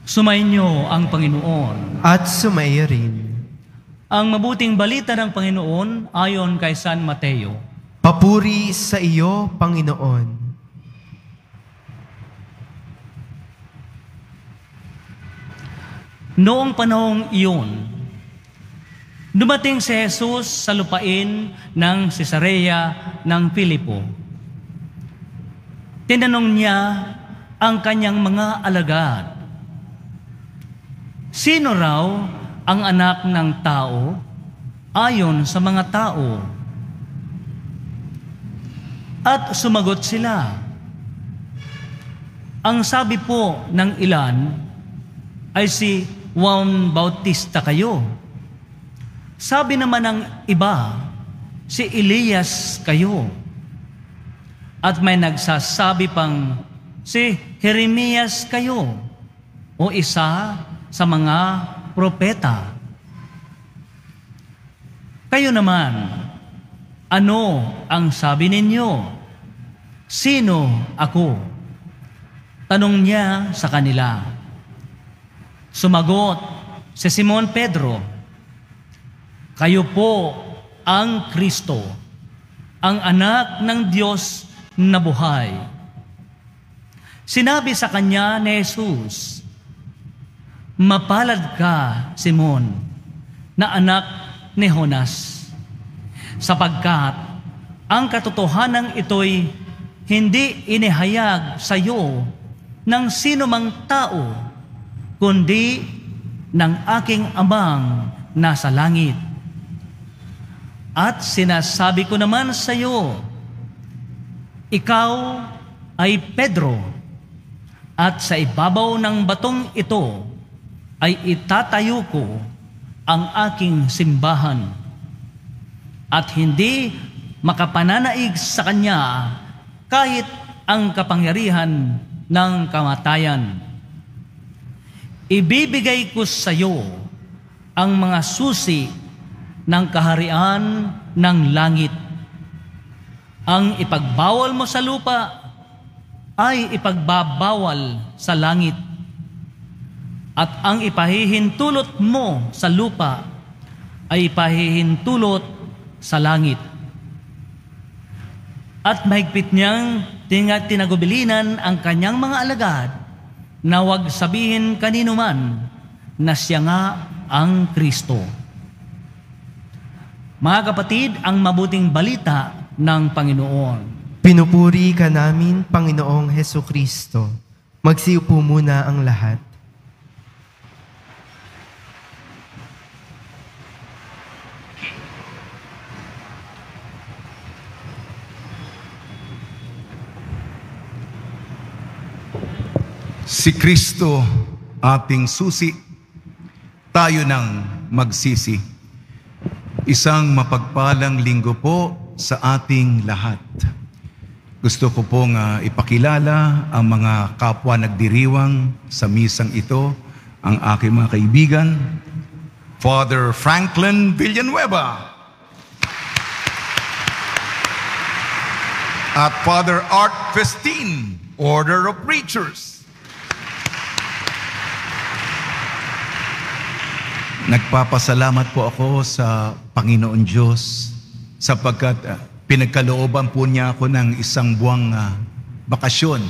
Sumainyo ang Panginoon. At sumaiyo rin. Ang mabuting balita ng Panginoon ayon kay San Mateo. Papuri sa iyo, Panginoon. Noong panahong iyon, dumating si Jesus sa lupain ng Cesarea ng Filipo. Tinanong niya ang kanyang mga alagad, sino raw ang anak ng tao ayon sa mga tao? At sumagot sila, ang sabi po ng ilan ay si Juan Bautista kayo. Sabi naman ng iba, si Elias kayo. At may nagsasabi pang, si Jeremias kayo, o isa sa mga propeta. Kayo naman, ano ang sabi ninyo? Sino ako? Tanong niya sa kanila. Sumagot si Simon Pedro, kayo po ang Kristo, ang anak ng Diyos na buhay. Sinabi sa kanya ni Jesus, mapalad ka, Simon, na anak ni Jonas, sapagkat ang katotohanan ito'y hindi inihayag sa iyo ng sino mang tao, kundi ng aking Amang nasa langit. At sinasabi ko naman sa iyo, ikaw ay Pedro, at sa ibabaw ng batong ito ay itatayo ko ang aking simbahan, at hindi makapananaig sa kanya kahit ang kapangyarihan ng kamatayan. Ibibigay ko sa iyo ang mga susi ng kaharian ng langit. Ang ipagbawal mo sa lupa ay ipagbabawal sa langit, at ang ipahihintulot mo sa lupa ay ipahihintulot sa langit. At mahigpit niyang tinagubilinan ang kanyang mga alagad na huwag sabihin kanino man na siya nga ang Kristo. Mga kapatid, ang mabuting balita ng Panginoon. Pinupuri ka namin, Panginoong Hesukristo. Magsiupo muna ang lahat. Si Kristo ating susi, tayo nang magsisi. Isang mapagpalang linggo po sa ating lahat. Gusto ko pong ipakilala ang mga kapwa nagdiriwang sa misang ito, ang aking mga kaibigan, Father Franklin Villanueva at Father Art Festin, Order of Preachers. Nagpapasalamat po ako sa Panginoon Diyos sapagkat pinagkalooban po niya ako ng isang buwang bakasyon.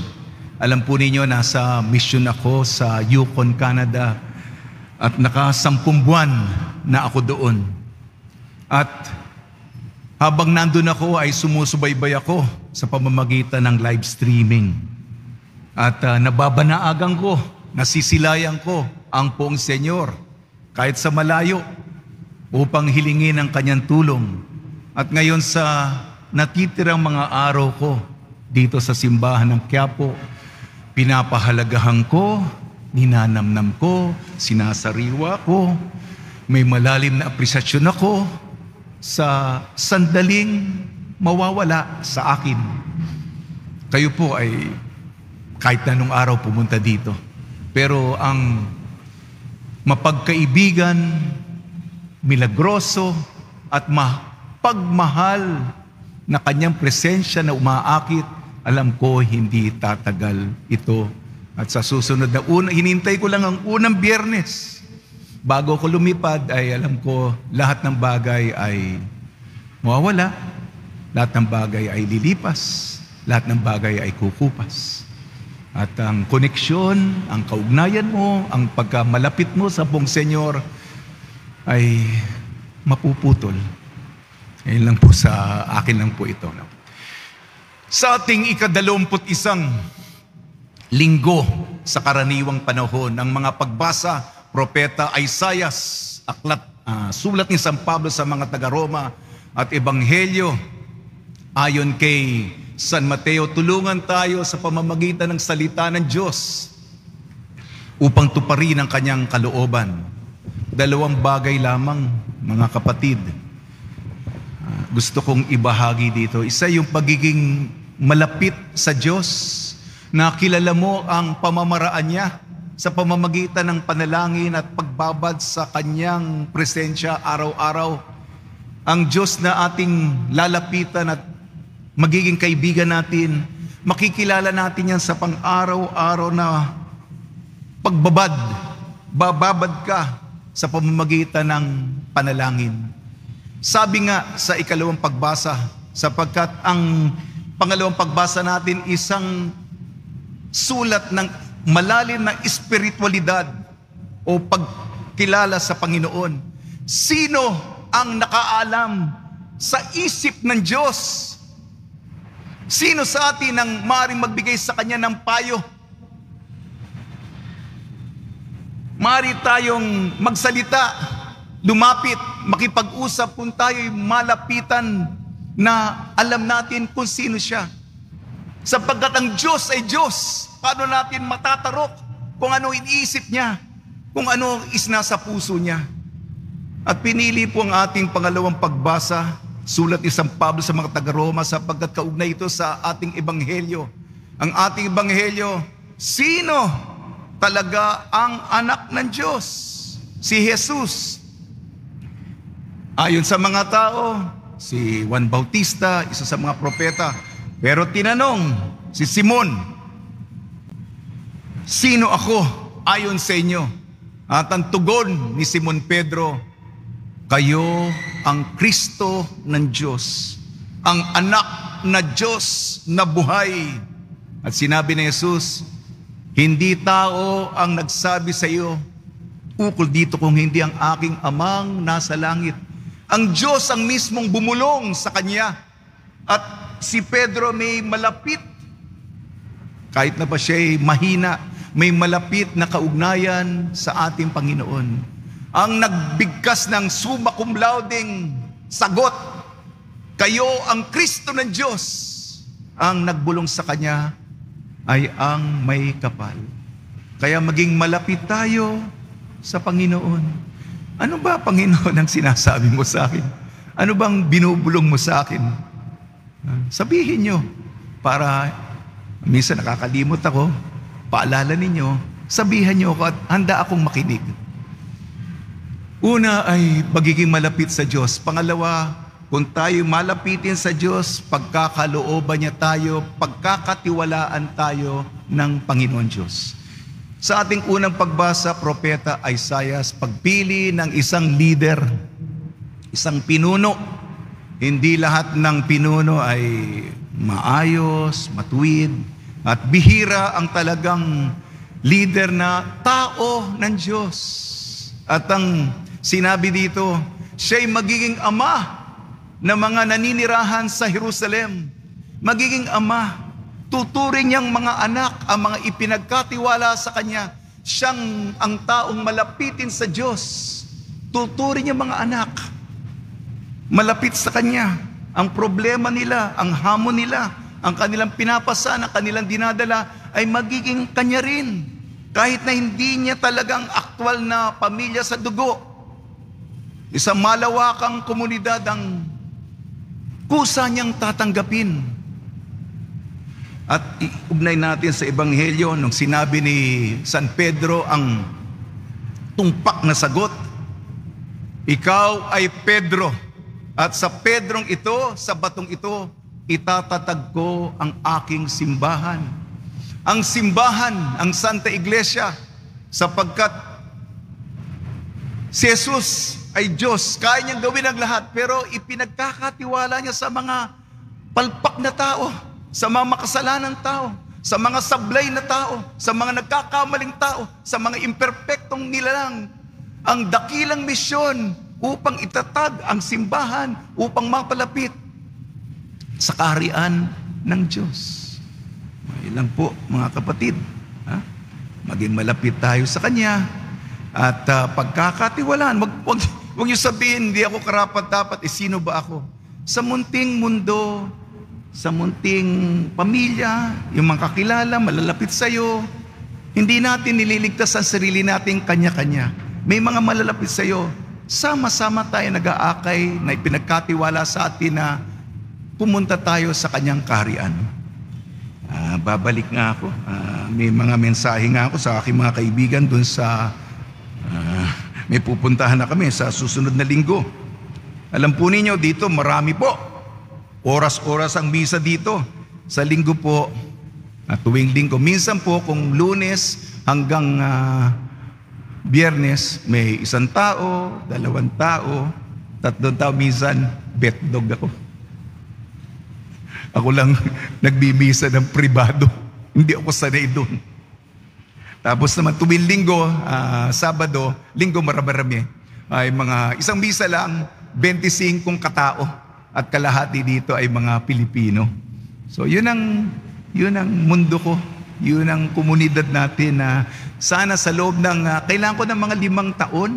Alam po ninyo, nasa mission ako sa Yukon, Canada, at naka-10 buwan na ako doon. At habang nandun ako ay sumusubaybay ako sa pamamagitan ng live streaming. At nababanaagan ko, nasisilayan ko ang poong Senyor kahit sa malayo, upang hilingin ang kanyang tulong. At ngayon sa natitirang mga araw ko dito sa simbahan ng Quiapo, pinapahalagahan ko, ninanamnam ko, sinasariwa ko, may malalim na apresyasyon ako sa sandaling mawawala sa akin. Kayo po ay kahit na nung araw pumunta dito. Pero ang mapagkaibigan, milagroso at pagmahal na kanyang presensya na umaakit, alam ko hindi tatagal ito At sa susunod na hinintay ko lang ang unang Biyernes. Bago ko lumipad ay alam ko lahat ng bagay ay mawawala. Lahat ng bagay ay lilipas. Lahat ng bagay ay kukupas. At ang koneksyon, ang kaugnayan mo, ang pagkamalapit mo sa Pong Senyor ay mapuputol. Ngayon lang po sa akin lang po ito. No? Sa ating ika-21 linggo sa karaniwang panahon, ang mga pagbasa, Propeta Isaias, sulat ni San Pablo sa mga taga-Roma at Ebanghelyo ayon kay San Mateo, tulungan tayo sa pamamagitan ng salita ng Diyos upang tuparin ang kanyang kalooban. Dalawang bagay lamang, mga kapatid, gusto kong ibahagi dito. Isa yung pagiging malapit sa Diyos, na kilala mo ang pamamaraan niya sa pamamagitan ng panalangin at pagbabad sa kanyang presensya araw-araw. Ang Diyos na ating lalapitan at magiging kaibigan natin, makikilala natin yan sa pang-araw-araw na pagbabad. Bababad ka sa pamamagitan ng panalangin. Sabi nga sa ikalawang pagbasa, sapagkat ang pangalawang pagbasa natin isang sulat ng malalim na espiritualidad o pagkilala sa Panginoon. Sino ang nakaalam sa isip ng Diyos? Sino sa atin ang maaaring magbigay sa Kanya ng payo? Maaari tayong magsalita, lumapit, makipag-usap kung tayo'y malapitan na alam natin kung sino siya. Sapagkat ang Diyos ay Diyos, paano natin matatarok kung ano iniisip niya, kung ano is nasa puso niya. At pinili po ang ating pangalawang pagbasa, sulat ni San Pablo sa mga taga-Roma, sapagkat kaugnay ito sa ating ebanghelyo. Ang ating ebanghelyo, sino talaga ang anak ng Diyos? Si Jesus. Ayon sa mga tao, si Juan Bautista, isa sa mga propeta. Pero tinanong si Simon, sino ako ayon sa inyo? At ang tugon ni Simon Pedro, kayo ang Kristo ng Diyos, ang anak na Diyos na buhay. At sinabi ni Jesus, hindi tao ang nagsabi sa iyo, ukol dito kung hindi ang aking amang nasa langit. Ang Diyos ang mismong bumulong sa kanya. At si Pedro may malapit, kahit na pa siya'y mahina, may malapit na kaugnayan sa ating Panginoon. Ang nagbigkas ng summa cum laudeng sagot, kayo ang Kristo ng Diyos. Ang nagbulong sa Kanya ay ang may kapal. Kaya maging malapit tayo sa Panginoon. Ano ba, Panginoon, ang sinasabi mo sa akin? Ano bang binubulong mo sa akin? Sabihin nyo, para minsan nakakalimot ako, paalala ninyo, sabihan nyo ako at handa akong makinig. Una ay pagiging malapit sa Diyos. Pangalawa, kung tayo malapitin sa Diyos, pagkakalooban niya tayo, pagkakatiwalaan tayo ng Panginoon Diyos. Sa ating unang pagbasa, Propeta Isaias, pagpili ng isang leader, isang pinuno. Hindi lahat ng pinuno ay maayos, matuwid, at bihira ang talagang leader na tao ng Diyos. At ang sinabi dito, siya'y magiging ama ng mga naninirahan sa Jerusalem. Magiging ama, tuturing niyang mga anak ang mga ipinagkatiwala sa kanya. Siyang ang taong malapitin sa Diyos. Tuturing niyang mga anak malapit sa Kanya. Ang problema nila, ang hamon nila, ang kanilang pinapasan, ang kanilang dinadala ay magiging Kanya rin. Kahit na hindi niya talagang aktwal na pamilya sa dugo. Isang malawakang komunidad ang kusa niyang tatanggapin. At iugnay natin sa Ebanghelyo nung sinabi ni San Pedro ang tumpak na sagot, ikaw ay Pedro, at sa Pedrong ito, sa batong ito, itatatag ko ang aking simbahan. ang simbahan, ang Santa Iglesia, sapagkat si Jesus ay Diyos. Kaya niyang gawin ang lahat, pero ipinagkakatiwala niya sa mga palpak na tao, sa mga makasalanang tao, sa mga sablay na tao, sa mga nagkakamaling tao, sa mga imperpektong nilalang, ang dakilang misyon upang itatag ang simbahan, upang mapalapit sa kaharian ng Diyos. Ilang po, mga kapatid, maging malapit tayo sa Kanya at pagkakatiwalaan. Huwag niyo sabihin, hindi ako karapat-dapat, sino ba ako? Sa munting mundo, sa munting pamilya, yung mga kakilala, malalapit sa'yo, hindi natin nililigtas ang sarili natin kanya-kanya. May mga malalapit sa'yo, sama-sama tayo nag-aakay na ipinagkatiwala sa atin na pumunta tayo sa Kanyang kaharian. Babalik nga ako. May mga mensahe nga ako sa aking mga kaibigan dun sa may pupuntahan na kami sa susunod na linggo. Alam po ninyo, dito marami po. Oras-oras ang misa dito. Sa linggo po, tuwing linggo. Minsan po kung Lunes hanggang Biyernes, may 1 tao, 2 tao, 3 tao. Minsan, betdog ako. Ako lang nagbibisa ng pribado. Hindi ako sanay doon. Tapos naman tuwing linggo, Sabado, linggo marami-rami. Ay mga isang misa lang, 25 katao. At kalahati dito ay mga Pilipino. So yun ang mundo ko. Yun ang komunidad natin na sana sa loob ng, kailangan ko ng mga 5 taon.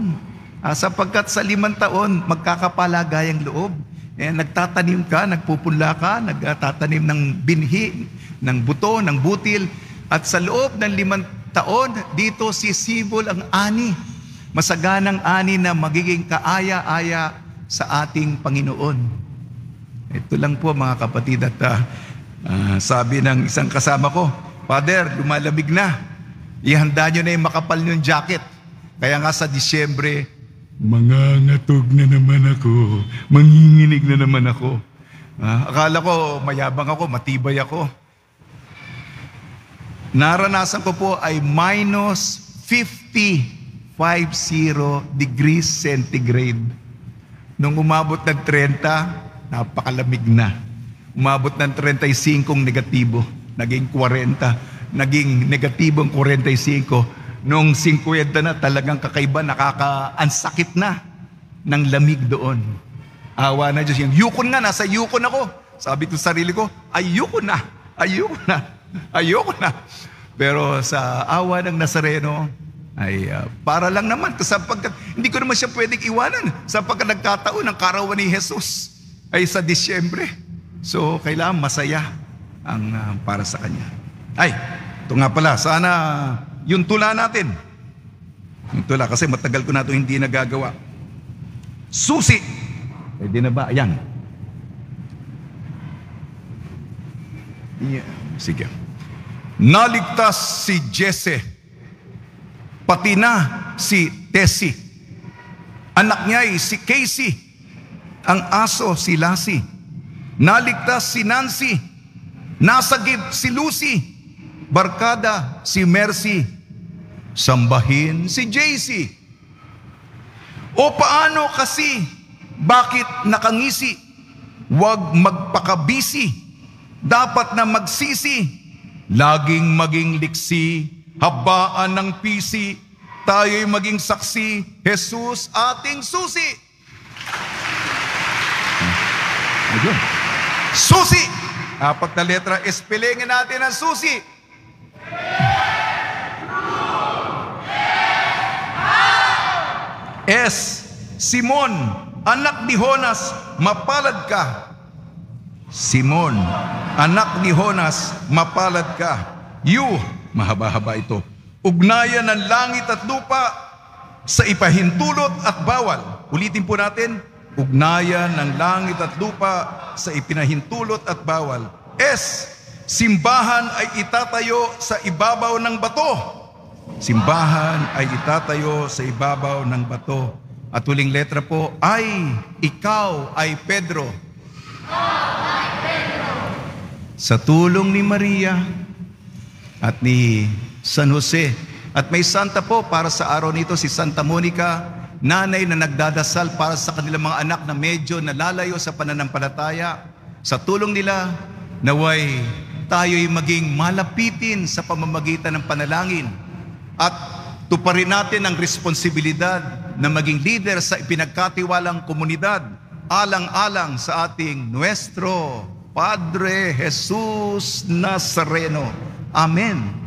Sapagkat sa 5 taon, magkakapalagayang loob. Nagtatanim ka, nagpupunla ka, nagtatanim ng binhi, ng buto, ng butil. At sa loob ng 5 taon, dito sisibol ang ani. Masaganang ani na magiging kaaya-aya sa ating Panginoon. Ito lang po mga kapatid at sabi ng isang kasama ko, Father, lumalamig na. Ihanda nyo na yung makapal yung jacket. Kaya nga sa Disyembre, mangangatog na naman ako, manginginig na naman ako. Akala ko mayabang ako, matibay ako. Naranasan ko po ay minus 50 degrees centigrade. Nung umabot ng 30, napakalamig na. Umabot ng 35 negatibo, naging 40, naging negatibong 45. Nung 50 na, talagang kakaiba, ansakit na ng lamig doon. Awa na Diyos. Yung yukon nga, nasa yukon ako. Sabi ko sa sarili ko, ayoko na. Pero sa awa ng Nazareno, ay para lang naman. Sapagkat hindi ko naman siya pwedeng iwanan. Sapagkat nagkataon ang karawan ni Jesus ay sa Disyembre. So, kailangan masaya ang para sa Kanya. Ay, ito nga pala, sana yung tula natin. Yung tula, kasi matagal ko na ito hindi nagagawa. Susi! Pwede na ba? Ayan. Yeah. Sige. Naligtas si Jesse, pati na si Tessie. Anak niya ay si Casey, ang aso si Lassie. Naligtas si Nancy, nasagip si Lucy, barkada si Mercy, sambahin si JC. O paano kasi, bakit nakangisi? Huwag magpakabisi, dapat na magsisi, laging maging liksi, habaan ng pisi, tayo'y maging saksi, Jesus ating susi. Ayun. Susi! 4 na letra, espelengin natin ang susi. S. Simon, anak ni Jonas, mapalad ka. Simon, anak ni Jonas, mapalad ka. U. Mahaba-haba ito. Ugnayan ng langit at lupa sa ipahintulot at bawal. Ulitin po natin. Ugnayan ng langit at lupa sa ipinahintulot at bawal. S. Simbahan ay itatayo sa ibabaw ng bato. Simbahan ay itatayo sa ibabaw ng bato. At huling letra po ay, ikaw ay Pedro. Sa tulong ni Maria at ni San Jose. At may santa po para sa araw nito, si Santa Monica, nanay na nagdadasal para sa kanilang mga anak na medyo nalalayo sa pananampalataya. Sa tulong nila, naway tayo'y maging malapitin sa pamamagitan ng panalangin at tuparin natin ang responsibilidad na maging leader sa ipinagkatiwalang komunidad alang-alang sa ating Nuestro Padre Jesus Nazareno. Amen.